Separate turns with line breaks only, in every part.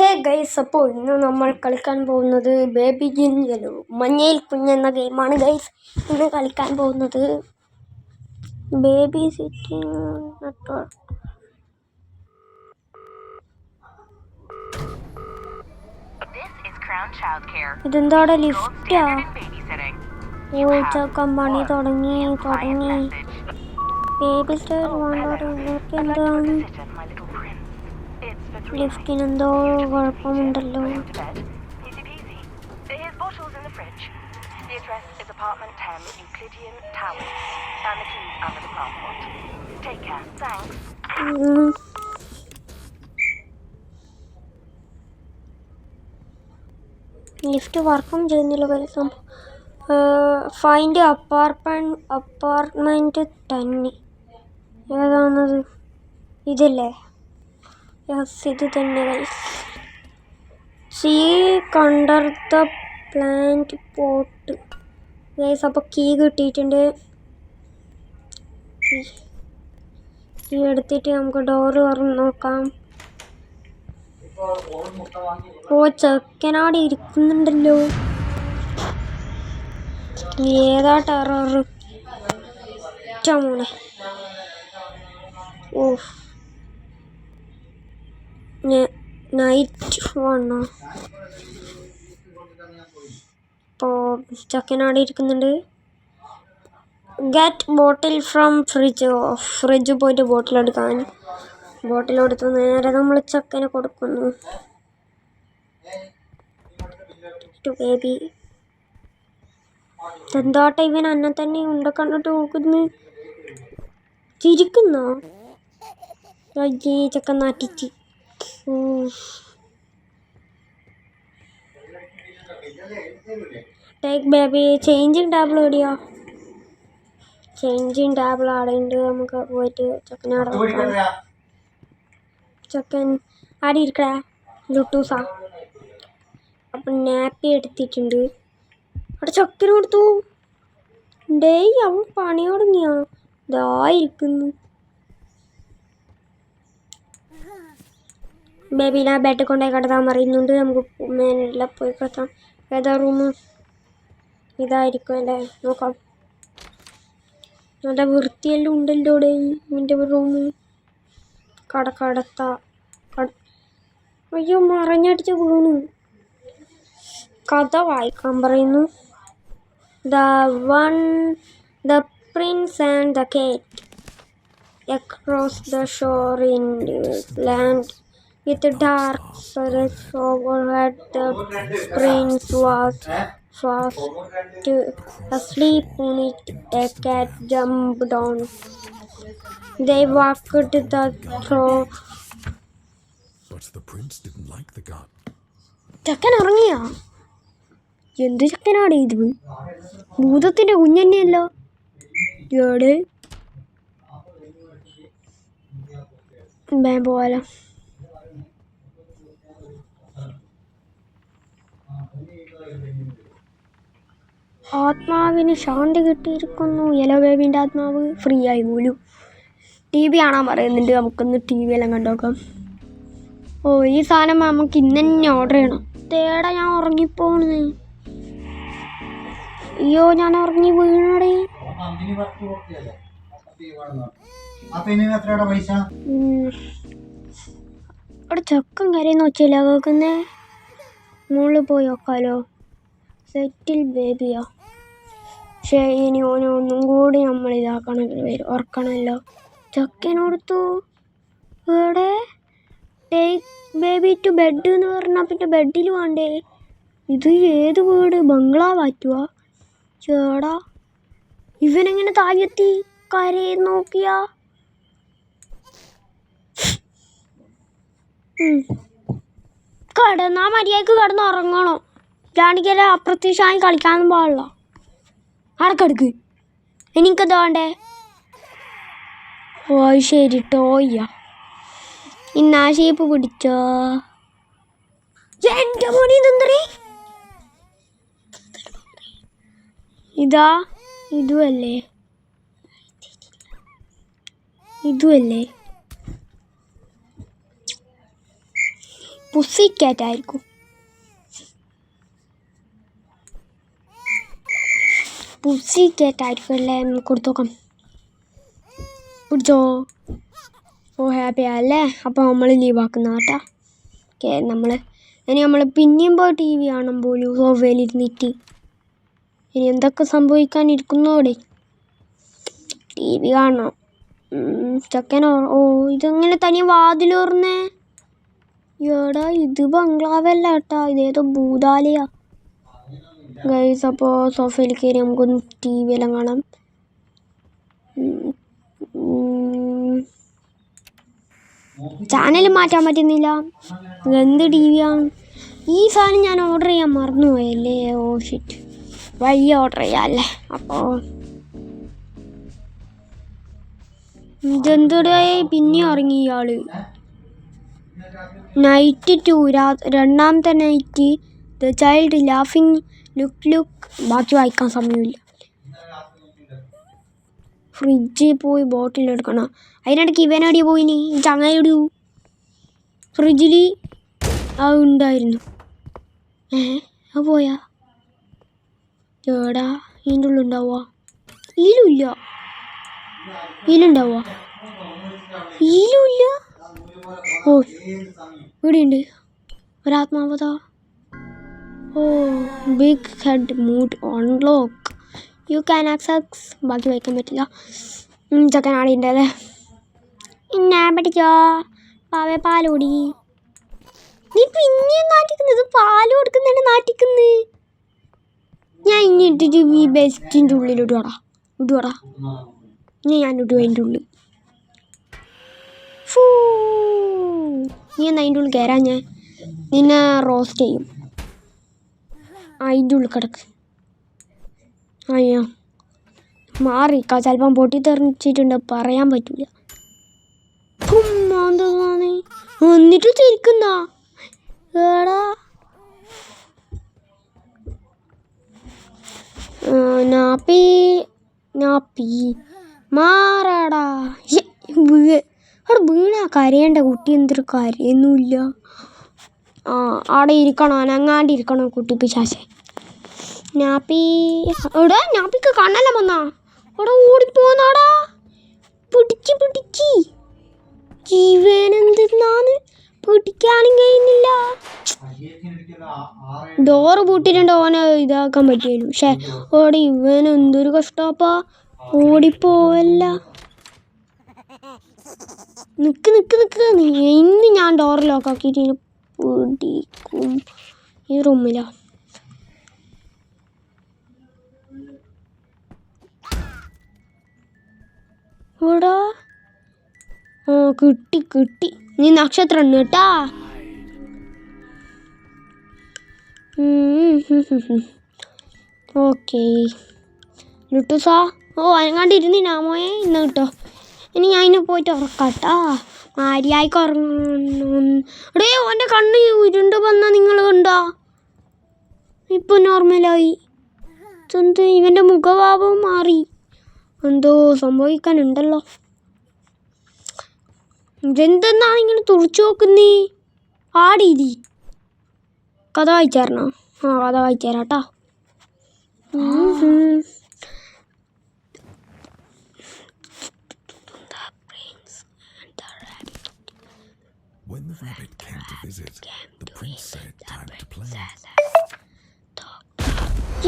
Hey guys, അപ്പോൾ ഇന്ന് നമ്മൾ കളിക്കാൻ പോകുന്നത് ബേബി ജിൻ യെല്ലോ മഞ്ഞയിൽ കുഞ്ഞെന്ന ഗെയിമാണ് ഗൈസ്. ഇന്ന് കളിക്കാൻ പോകുന്നത് ബേബി സിറ്റിംഗ് നെറ്റ്വർക്ക്. ഇതെന്താടെ ലിഫ്റ്റാ? കമ്പനി തുടങ്ങി ബേബി സ്റ്റർ എന്താണ് ലിഫ്റ്റിനെന്തോ കുഴപ്പമുണ്ടല്ലോ. ലിഫ്റ്റ് വർക്കും ചെയ്യുന്നില്ല പൈസ. Find apartment 10. ഏതാണത്? ഇതല്ലേ? ഇത് തന്നെ guys. See under the plant pot guys. അപ്പോൾ കീ കിട്ടിയിട്ടുണ്ട്. കീ എടുത്തിട്ട് നമുക്ക് ഡോറ് തുറന്ന് നോക്കാം. ഓ, ചെക്കനാടി ഇരിക്കുന്നുണ്ടല്ലോ. ഏതാ ടെറർ മോനെ. ഓ, നൈറ്റ് വണ്ണോ. ഇപ്പോൾ ചക്കനാടി ഇരിക്കുന്നുണ്ട്. ഗെറ്റ് ബോട്ടിൽ ഫ്രം ഫ്രിഡ്ജ് പോയിട്ട് ബോട്ടിലെടുക്കാൻ. ബോട്ടിലെടുത്ത് നേരെ നമ്മൾ ചക്കന് കൊടുക്കുന്നു. ബേബി എന്താട്ടെ ഇവൻ അന്നെ തന്നെ ഉണ്ട കണ്ടിട്ട് നോക്കുന്നു. ചിരിക്കുന്നോ? അയ്യേ, ചക്ക നാട്ടിച്ച്. Take baby. ചേഞ്ചിങ് ടേബിൾ എവിടെയോ? ചേഞ്ചിങ് ടേബിൾ അവിടെ ഉണ്ട്. നമുക്ക് പോയിട്ട് ചക്കനെ അവിടെ വെക്കാം. ചക്കൻ ആടെ ഇരിക്കടാ. ലുട്ടൂസാ. അപ്പം നാപ്പി എടുത്തിട്ടുണ്ട്. അവിടെ ചക്കന് കൊടുത്തു. ഡേയ്, അവൻ പണി തുടങ്ങിയാ? ഇതായിരിക്കുന്നു. ബേബിനെ ബെഡ് കൊണ്ടുപോയി കിടത്താൻ പറയുന്നുണ്ട്. നമുക്ക് മേലെ പോയി കിടത്താം. ഏതാ റൂം? ഇതായിരിക്കും അല്ലേ? നോക്കാം. നല്ല വൃത്തിയെല്ലാം ഉണ്ടല്ലോ ഇവിടെ എൻ്റെ റൂം. കടത്താ. അയ്യോ, മറഞ്ഞടിച്ച് വീണു. കഥ വായിക്കാൻ പറയുന്നു. The prince and the cat across the shore in land with dark forests overhead. The prince was fast asleep on it. A cat jumped on. They walked the through.
But the prince didn't like the gun.
ചക്കൻ ഇറങ്ങിയാ? എന്ത് ചക്കനാണ് ഇത്? ഭൂതത്തിന്റെ കുഞ്ഞന്നെയല്ലോ. എവിടെ പോവാലോ. ആത്മാവിന് ശാന്തി കിട്ടിയിരിക്കുന്നു. Yellow ബേബിൻ്റെ ആത്മാവ് free ആയി പോലും. TV കാണാൻ പറയുന്നുണ്ട്. നമുക്കൊന്ന് TV എല്ലാം കണ്ടോക്കാം. ഓ, ഈ സാധനം നമുക്ക് ഇന്ന് തന്നെ ഓർഡർ ചെയ്യണം. തേടാ, ഞാൻ ഉറങ്ങിപ്പോണ്. അയ്യോ, ഞാൻ ഉറങ്ങി വീണടേ. അവിടെ ചക്കൻ കരയുന്ന വെച്ചില്ല കേൾക്കുന്നേ. മുകളിൽ പോയി നോക്കാലോ. സെറ്റിൽ ബേബിയോ. പക്ഷേ ഇനി ഒന്നും കൂടി നമ്മൾ ഓർക്കണമല്ലോ. ചക്കനോടുത്തു ഇവിടെ ടേക്ക് ബേബി ടു ബെഡ് എന്ന് പറഞ്ഞാൽ പിന്നെ ബെഡിൽ വേണ്ടേ? ഇത് ഏത് വീട്? ബംഗ്ലാവ് ആറ്റുവാ? ചേടാ, ഇവനെങ്ങനെ താഴെത്തി കരയെ നോക്കിയാ? കിടന്നാ മര്യാദക്ക് കിടന്ന് ഉറങ്ങണോ? ജാണിക്കല അപ്രത്യക്ഷമായി കളിക്കാനും പാടില്ല. അടക്കെടുക്ക്. എനിക്കെന്താ വേണ്ടേ? ഓ, ശരി ടോയ്യ. ഇന്നാ ഷേപ്പ് പിടിച്ചോ. എൻ്റെ മോനെ, ഇതെന്തേ? ഇതാ ഇതുമല്ലേ? പുസി കാറ്റ് ആയിരിക്കും. പുസി കാറ്റ് ആയിരിക്കും അല്ലേ? കൊടുത്തു നോക്കാം. പിടിച്ചോ. ഓ ഹാപ്പി ആയല്ലേ? അപ്പോൾ നമ്മൾ ലീവാക്കുന്ന കേട്ടോ. ഓക്കെ, നമ്മൾ പിന്നെയും പോയി ടി വി കാണാൻ പോലും സോഫയിലിരുന്നിട്ട്. ഇനി എന്തൊക്കെ സംഭവിക്കാനിരിക്കുന്നോടെ? ടി വി കാണണം. ചെക്കനോ? ഓ ഇതെങ്ങനെ തനിയെ വാതിൽ തുറന്നേ? എടാ ഇത് ബംഗ്ലാവല്ല കേട്ടാ, ഇതേതോ ഭൂതാലയാ ഗൈസ്. അപ്പോൾ സോഫയിൽ കയറി നമുക്കൊന്ന് ടി വി എല്ലാം കാണാം. ചാനൽ മാറ്റാൻ പറ്റുന്നില്ല. എന്ത് ടി വിയാണ് ഈ സാധനം? ഞാൻ ഓർഡർ ചെയ്യാൻ മറന്നുപോയല്ലേ. ഓ ഷിറ്റ്, വഴി ഓർഡർ ചെയ്യാമല്ലേ. അപ്പോൾ ഇതെന്തോടെ പിന്നെ ഇറങ്ങി ഇയാള്? നൈറ്റ് 2 രണ്ടാമത്തെ നൈറ്റ്. ദ ചൈൽഡ് ലാഫിങ് ലുക്ക്. ബാക്കി വായിക്കാൻ സമയമില്ല. ഫ്രിഡ്ജിൽ പോയി ബോട്ടിൽ എടുക്കണം. അതിനിടയ്ക്ക് ഇവനടി പോയിനി ചങ്ങായിടൂ. ഫ്രിഡ്ജിൽ ഉണ്ടായിരുന്നു. അത് പോയാ? ചേടാ ഇതിൻ്റെ ഉള്ളിൽ ഉണ്ടാവുക? ഇതിലുമില്ല. ഇതിലുണ്ടാവുക? ഇതിലുമില്ല. ഓ ഇവിടെയുണ്ട് ഒരാത്മാവതാ. Oh big head mood unlock. You can access. ബാക്കി വായിക്കാൻ പറ്റില്ല. ചക്കൻ ആടെ ഉണ്ടല്ലേ. എന്നാ പഠിക്കോ പാവേ? പാലോടി. നീ പിന്നെയും നാട്ടിക്കുന്നത്? പാല് കൊടുക്കുന്നുണ്ട് നാട്ടിക്കുന്നു. ഞാൻ ഇനി ഇട്ടിട്ട് ഈ ബെസ്റ്റിൻ്റെ ഉള്ളിൽ ഇടുവാടാ. ഇനി ഞാൻ ഇടുക അതിൻ്റെ ഉള്ളിൽ. നീ എന്നാ അതിൻ്റെ ഉള്ളിൽ കയറാൻ? ഞാൻ നിന്നെ റോസ്റ്റ് ചെയ്യും. അതിൻ്റെ ഉള്ളിൽ കിടക്ക്. അയ്യോ മാറിക്ക, ചിലപ്പം പൊട്ടിത്തെറിച്ചിട്ടുണ്ട്, പറയാൻ പറ്റൂല. എന്നിട്ട് ചിരിക്കുന്ന ഏടാ? നാപ്പി മാറാടാ. അവിടെ വീണ കരയേണ്ട കുട്ടി എന്തൊരു കരയൊന്നുമില്ല. അവിടെ ഇരിക്കണോ? അനങ്ങാണ്ടിരിക്കണോ കുട്ടി പിശാചെ? നാപ്പി എടാ, നാപ്പിക്ക് കണ്ണെല്ലാം വന്നാ? അവിടെ ഓടിപ്പോന്നാടാ. പിടിച്ച് ജീവനെന്തെന്നാന്ന് പിടിക്കാനും കഴിയുന്നില്ല. ഡോറ് പൂട്ടിട്ടുണ്ട്, ഓനെ ഇതാക്കാൻ പറ്റിയാലും. പക്ഷെ ഓടി ഇവൻ എന്തൊരു കഷ്ടപ്പാ, ഓടിപ്പോവല്ല. നിക്ക് ഇന്ന് ഞാൻ ഡോറ് ലോക്കാക്കിയിട്ട് പിടിക്കും. ഈ റൂമിലാ. ഓടാ. ഓ കിട്ടി. നീ നക്ഷത്രം കേട്ടാ. ഓക്കെ ലുട്ടൂസാ. ഓ അനങ്ങാണ്ടിരുന്നിനാ മോയെ. ഇന്ന് കിട്ടോ. ഇനി ഞാൻ അതിനെ പോയിട്ട് ഉറക്കാട്ടാ. ആര്യായിക്ക് ഉറങ്ങണം. എടേ ഓൻ്റെ കണ്ണ് ഉരുണ്ട് വന്നാൽ നിങ്ങൾ കണ്ടോ? ഇപ്പോൾ നോർമലായി. ഇവൻ്റെ മുഖഭാവം മാറി. എന്തോ സംഭവിക്കാനുണ്ടല്ലോ. ഇതെന്തെന്നാ ഇങ്ങനെ തുറച്ചു നോക്കുന്നേ? ആടിയിരി. കഥ വായിച്ചായിരുന്നോ? കഥ വായിച്ചേരാട്ടാ.
When the rabbit came to visit, the prince said, "Time to play."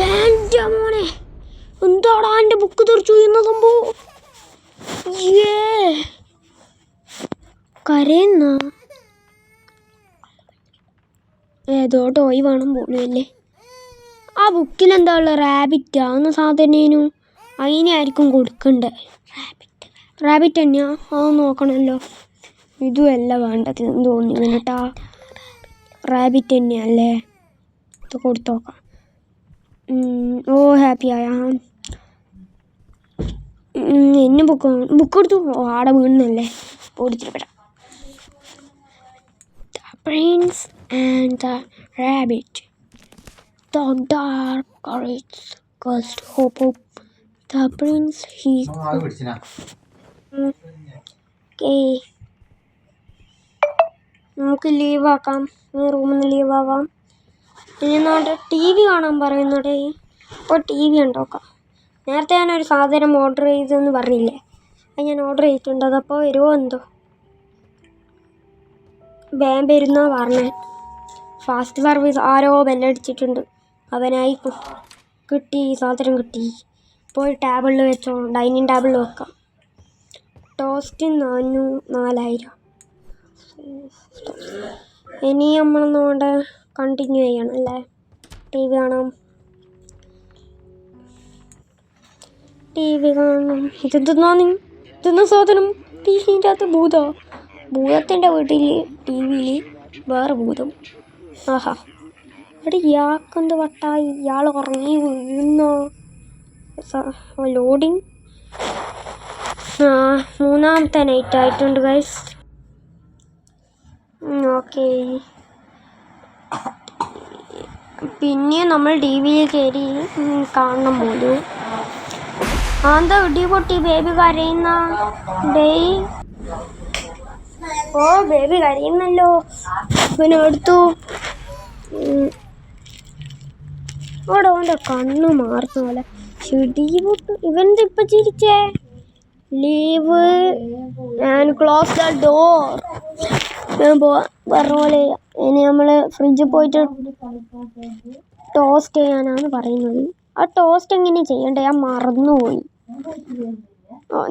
എൻ്റെ മോനെ, എന്താടാ എൻ്റെ ബുക്ക് തെറിച്ചു എന്ന സംഭവം? കരയുന്ന ഏതോ ടോയ് വേണം പോലും അല്ലേ. ആ ബുക്കിലെന്താ ഉള്ള? റാബിറ്റാ എന്ന സാധനേനു. അതിനായിരിക്കും കൊടുക്കണ്ടേ. റാബിറ്റ് തന്നെയാ? അത് നോക്കണമല്ലോ. ഇതുമല്ല വേണ്ടത് തോന്നി കേട്ടാ. റാബിറ്റ് തന്നെയല്ലേ? ഇത് കൊടുത്തോക്കാം. ഓ ഹാപ്പി ആയ. എന്നെ ബുക്ക് കൊടുത്തു. ആടെ വീണല്ലേ. ഓടിച്ചിട്ട് Prince and the Rabbit. The dark courage gust hope up. The prince okay. നമുക്ക് ലീവാക്കാം, റൂമിൽ നിന്ന് ലീവാവാം. ഇനി നമ്മുടെ ടി വി കാണാൻ പറയുന്നടേ. അപ്പോൾ ടി വി ഉണ്ടാക്കാം. നേരത്തെ ഞാനൊരു സാധനം ഓർഡർ ചെയ്തെന്ന് പറഞ്ഞില്ലേ, അത് ഞാൻ ഓർഡർ ചെയ്തിട്ടുണ്ട്. അതപ്പോൾ വരുമോ എന്തോ. വേഗം വരുന്ന പറഞ്ഞേ. ഫാസ്റ്റ് സർവീസ് ആരോ ബെല്ലടിച്ചിട്ടുണ്ട്. അവനായി കിട്ടി, സാധനം കിട്ടി. ഇപ്പോൾ ടേബിളിൽ വെച്ചോ, ഡൈനിങ് ടേബിളിൽ വെക്കാം. ടോസ്റ്റ് 4000. ഇനി നമ്മളൊന്നുകൊണ്ട് കണ്ടിന്യൂ ചെയ്യണം അല്ലേ. ടി വി കാണാം. ഇതെന്താ സാധനം? ടി വിൻ്റെ അകത്ത് ഭൂതത്തിൻ്റെ വീട്ടിൽ ടി വിയിൽ വേറെ ഭൂതം. ആഹാ, ഇവിടെ ഇയാൾക്കെന്ത് വട്ടായി? ഇയാൾ ഉറങ്ങി വീഴുന്നോ? ലോഡിങ്. മൂന്നാമത്തെ നൈറ്റ് ആയിട്ടുണ്ട് ഗൈസ്. ഓക്കെ, പിന്നെ നമ്മൾ ടി വിയിൽ കയറി കാണണം പോലും. എന്താ ഇടി പൊട്ടി? ബേബി കരയുന്ന ഡേ. ഓ, ബേബി കരയുന്നല്ലോ. പിന്നെ എടുത്തു. അവിടെ അവൻ്റെ കണ്ണ് മാറുന്ന പോലെ. ഇടി പൊട്ടു. ഇവൻ്റെ ഇപ്പം ചിരിച്ചേ. Leave and close the door. ഞാൻ പറഞ്ഞ പോലെ ഇനി നമ്മൾ ഫ്രിഡ്ജിൽ പോയിട്ട് ടോസ്റ്റ് ചെയ്യാനാണ് പറയുന്നത്. ആ ടോസ്റ്റ് എങ്ങനെ ചെയ്യണ്ടേ? ഞാൻ മറന്നുപോയി.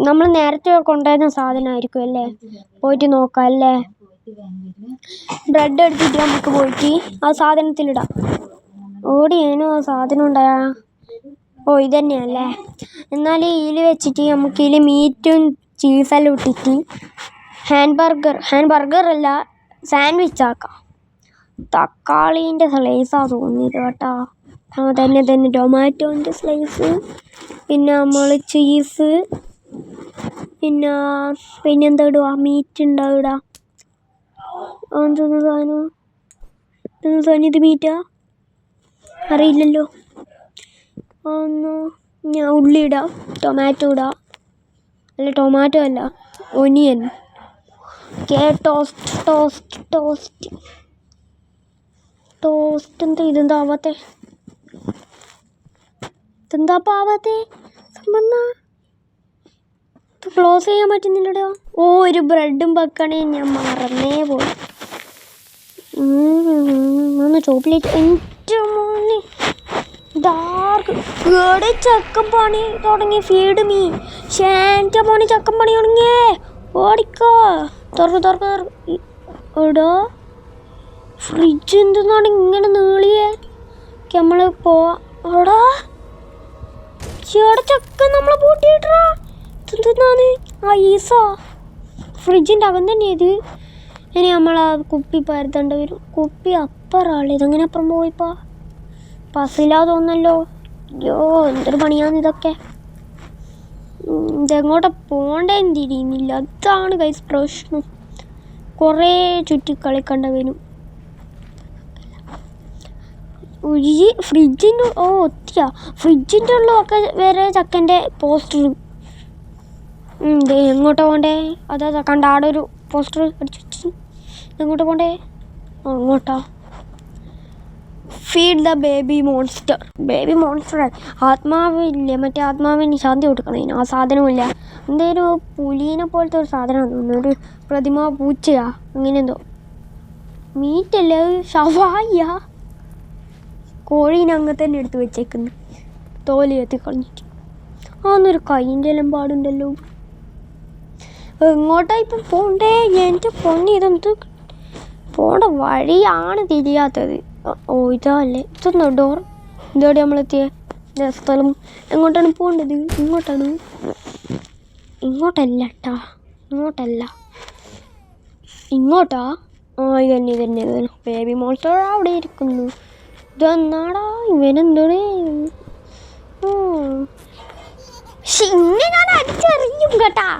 നമ്മൾ നേരത്തെ കൊണ്ടുവരുന്ന സാധനമായിരിക്കും അല്ലേ. പോയിട്ട് നോക്കാം അല്ലേ. ബ്രെഡ് എടുത്തിട്ട് നമുക്ക് പോയിട്ട് ആ സാധനത്തിലിടാം. ഓടിയേനോ ആ സാധനം ഉണ്ടായാ. ഓ, ഇത് തന്നെയല്ലേ. എന്നാൽ ഇതിൽ വെച്ചിട്ട് നമുക്ക് ഇതിൽ മീറ്റും ചീസെല്ലാം ഇട്ടിട്ട് ഹാൻഡ് ബർഗർ അല്ല, സാൻഡ്വിച്ച് ആക്കാം. തക്കാളീൻ്റെ സ്ലൈസാണ് തോന്നിയത് കേട്ടോ. തന്നെ ടൊമാറ്റോൻ്റെ സ്ലൈസ്, പിന്നെ നമ്മൾ ചീസ്, പിന്നെന്താ ഇടുക? മീറ്റ് ഉണ്ടാവും ഇടാം. എന്തൊന്ന് സാധനം? ഇത് മീറ്റാ? അറിയില്ലല്ലോ. ഞാൻ ഉള്ളി ഇടാം, ടൊമാറ്റോ ഇടാം. അല്ല, ടൊമാറ്റോ അല്ല, ഒനിയൻ. ടോസ്റ്റ് എന്താ ആവാത്തെ? ഇതെന്താ പാവാത്തെ സംബന്ധ? ക്ലോസ് ചെയ്യാൻ പറ്റുന്നില്ലടോ. ഓ, ഒരു ബ്രെഡും വെക്കണേ, ഞാൻ മറന്നേ പോയി. ചോക്ലേറ്റ്. എൻ്റെ മോനെ ഡാർക്ക് ഇവിടെ ചക്കൻ പണി തുടങ്ങി. Feed me. ഷാൻ്റെ മോനെ ചക്കൻ പണി തുടങ്ങിയേ. ഓടിക്കോ. തുറക്ക്. എടോ, ഫ്രിഡ്ജ് എന്തെന്നാണ് ഇങ്ങനെ നീളിയേ? നമ്മൾ പോവാ. എടാ, ചേട്ടാ ചക്ക നമ്മൾ പൂട്ടിയിട്ടാ. ഇതെന്താണ്? ആ ഈസോ ഫ്രിഡ്ജിൻ്റെ അകം തന്നെ ഇത്. ഇനി നമ്മൾ ആ കുപ്പി പരത്തേണ്ടി വരും. കുപ്പി അപ്പുറമാണ്. ഇതെങ്ങനെ അപ്പുറം പോയിപ്പാ? പസിലാതെ തോന്നല്ലോ. അയ്യോ, എന്തൊരു പണിയാന്ന് ഇതൊക്കെ. ഇതെങ്ങോട്ടാ പോകേണ്ടതെന്ന് തിരിയുന്നില്ല. അതാണ് ഗൈസ് പ്രശ്നം. കുറേ ചുറ്റി കളിക്കണ്ട വരും. ഫ്രിഡ്ജിൻ്റെ ഒത്തിയാ. ഫ്രിഡ്ജിൻ്റെ ഉള്ളതൊക്കെ വേറെ ചക്കൻ്റെ പോസ്റ്റർ. എങ്ങോട്ടാ പോകണ്ടേ? അതാ കണ്ട ആടെ ഒരു പോസ്റ്റർ അടിച്ചു വെച്ചു. എങ്ങോട്ടാ പോകണ്ടേ? അങ്ങോട്ടാ. Feed the baby monster. ആത്മാവില്ലേ, മറ്റേ ആത്മാവിന് ശാന്തി കൊടുക്കണേന് ആ സാധനമില്ല. എന്തേലും പുലീനെ പോലത്തെ ഒരു സാധനമാണ് തോന്നുന്നു. ഒരു പ്രതിമ പൂച്ചയാ അങ്ങനെ എന്തോ. മീറ്റല്ലേ, ഷവായിയാ. കോഴീനെ അങ്ങ് തന്നെ എടുത്ത് വെച്ചേക്കുന്നു, തോല് എത്തി കളഞ്ഞിട്ട്. അതൊന്നൊരു കൈൻ്റെ എല്ലാം പാടുണ്ടല്ലോ. എങ്ങോട്ടാ ഇപ്പം പോണ്ടേ? എൻ്റെ പൊന്നി, ഇതെന്ത് പോണ്ട വഴിയാണ് തിരിയാത്തത്. ഓ, ഇതല്ലേ. ഇതൊന്നോ ഡോർ? ഇതോടെ നമ്മളെത്തിയ സ്ഥലം. എങ്ങോട്ടാണ് പോകേണ്ടത്? ഇങ്ങോട്ടാണ്? ഇങ്ങോട്ടല്ല കേട്ടാ, ഇങ്ങോട്ടാ. ഇതന്നെ. ബേബി മോൺസ്റ്റർ അവിടെ ഇരിക്കുന്നു. ഇതെന്നാടാ ഇവനെന്തോടെ? ഇങ്ങനെ അടിച്ചറിയും കേട്ടാ.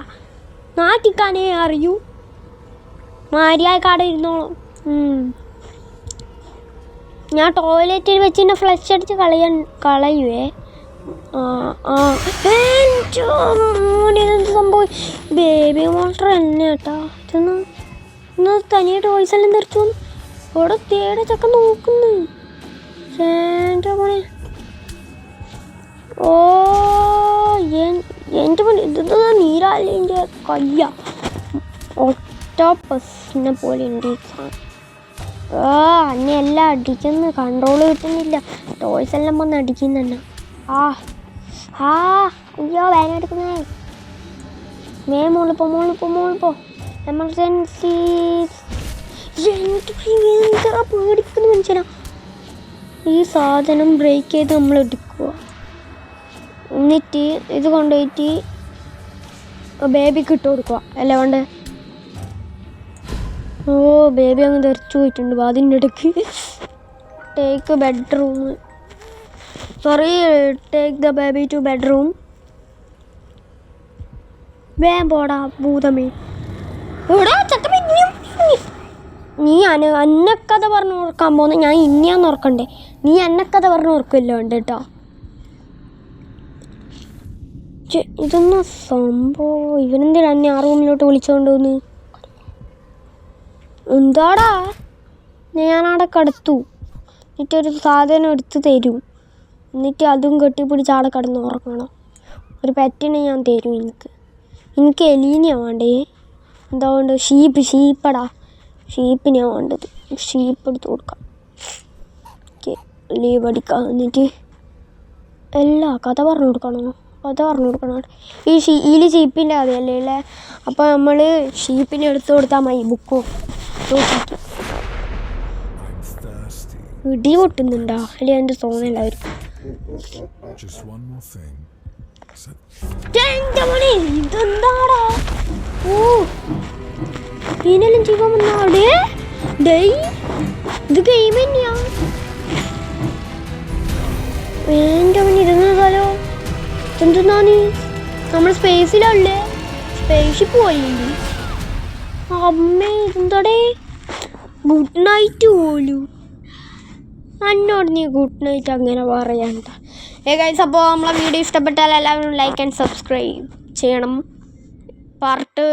നാട്ടിക്കാനേ അറിയൂ. മാരിയായ കട ഇരുന്നോളൂ. ഞാൻ ടോയ്ലറ്റിൽ വെച്ച് ഫ്ലഷ് അടിച്ച് കളയുവേ. ഇതെന്ത് സംഭവം? ബേബി മോൺസ്റ്റർ തന്നെ കേട്ടാ. ഇതൊന്നും ഇന്ന് തനിയെ ടോയ്സ് എല്ലാം തെറിച്ചു വന്നു. ഇവിടെ തേടെ ചക്ക നോക്കുന്നു. എൻ്റെ മോനെ, ഓ എൻ്റെ മോനെ, ഇത് നീരാളിൻ്റെ കയ്യ. ഒക്ടോപ്പസിനെ പോലെ ഉണ്ട് ഈ സാധനം. അന്നെ എല്ലാം അടിക്കുന്നു, കൺട്രോൾ കിട്ടുന്നില്ല. ടോയ്സ് എല്ലാം വന്ന് അടിക്കുന്നെന്നെ. അയ്യോ വേന എടുക്കുന്നേ. മോളിപ്പോ എമർജൻസി. ഭയങ്കര പേടിക്കുന്ന മനുഷ്യനാ. ഈ സാധനം ബ്രേക്ക് ചെയ്ത് നമ്മൾ എടുക്കുക. എന്നിട്ട് ഇത് കൊണ്ടുപോയിട്ട് ബേബിക്ക് ഇട്ട് കൊടുക്കുക. അല്ല കൊണ്ട് ബേബി അങ്ങ് തെറിച്ചു പോയിട്ടുണ്ട് അതിൻ്റെ ഇടയ്ക്ക്. Take bedroom, sorry, take the baby two bedroom. വേം പോടാ ഭൂതമേ. എവിടെ ചക്ക പിന്നെയും നീ അന്നക്കഥ പറഞ്ഞ് ഓർക്കാൻ പോകുന്നത്. ഞാൻ ഇനിയാന്ന് ഓർക്കണ്ടേ? നീ അന്നക്കഥ പറഞ്ഞ് ഓർക്കുമല്ലോ ഉണ്ട് കേട്ടോ. ഇതൊന്നും സംഭവം. ഇവനെന്തിനാ എന്നെ ആ റൂമിലോട്ട് വിളിച്ചോണ്ട് വന്ന്? എന്താടാ? ഞാനവിടെ കിടത്തു, എന്നിട്ടൊരു സാധനം എടുത്ത് തരും, എന്നിട്ട് അതും കെട്ടിപ്പിടിച്ച് അവിടെ കിടന്ന് ഉറങ്ങണം. ഒരു പെറ്റിനെ ഞാൻ തരും. എനിക്ക് എലീനെയാണ് വേണ്ടേ. എന്താ വേണ്ടത്? ഷീപ്പടാ, ഷീപ്പിനെയാണ് വേണ്ടത്. ഷീപ്പ് എടുത്ത് കൊടുക്കാം. ഓക്കെ, ലീവ് അടിക്കാം. എന്നിട്ട് കഥ പറഞ്ഞു കൊടുക്കണം. ഈ ഷീപ്പിൻ്റെ കഥയല്ലേ അല്ലേ? അപ്പോൾ നമ്മൾ ഷീപ്പിനെ എടുത്ത് കൊടുത്താൽ മതി. ബുക്കും നോക്കിയിട്ട് ഇടി പൊട്ടുന്നുണ്ടോ? അല്ലെ എൻ്റെ തോന്നലായിരിക്കും. ഇതെന്താടാ? ഇതിനെല്ലാം ചെയ്യാൻ വന്നാടേ. ഇത് ഗെയിം തന്നെയാ. എൻ്റെ മണി ഇതെന്നോ എന്തെന്നാണ്? നമ്മൾ സ്പേസിലല്ലേ? സ്പേസ്ഷിപ്പ് പോയില്ലേ? അമ്മേ ഇതെന്താടേ? ഗുഡ് നൈറ്റ് പോലും. എന്നോട് നീ ഗുഡ് നൈറ്റ് അങ്ങനെ പറയണ്ട. ഗൈസ്, അപ്പോൾ നമ്മളെ വീഡിയോ ഇഷ്ടപ്പെട്ടാൽ എല്ലാവരും ലൈക്ക് ആൻഡ് സബ്സ്ക്രൈബ് ചെയ്യണം. പാർട്ട്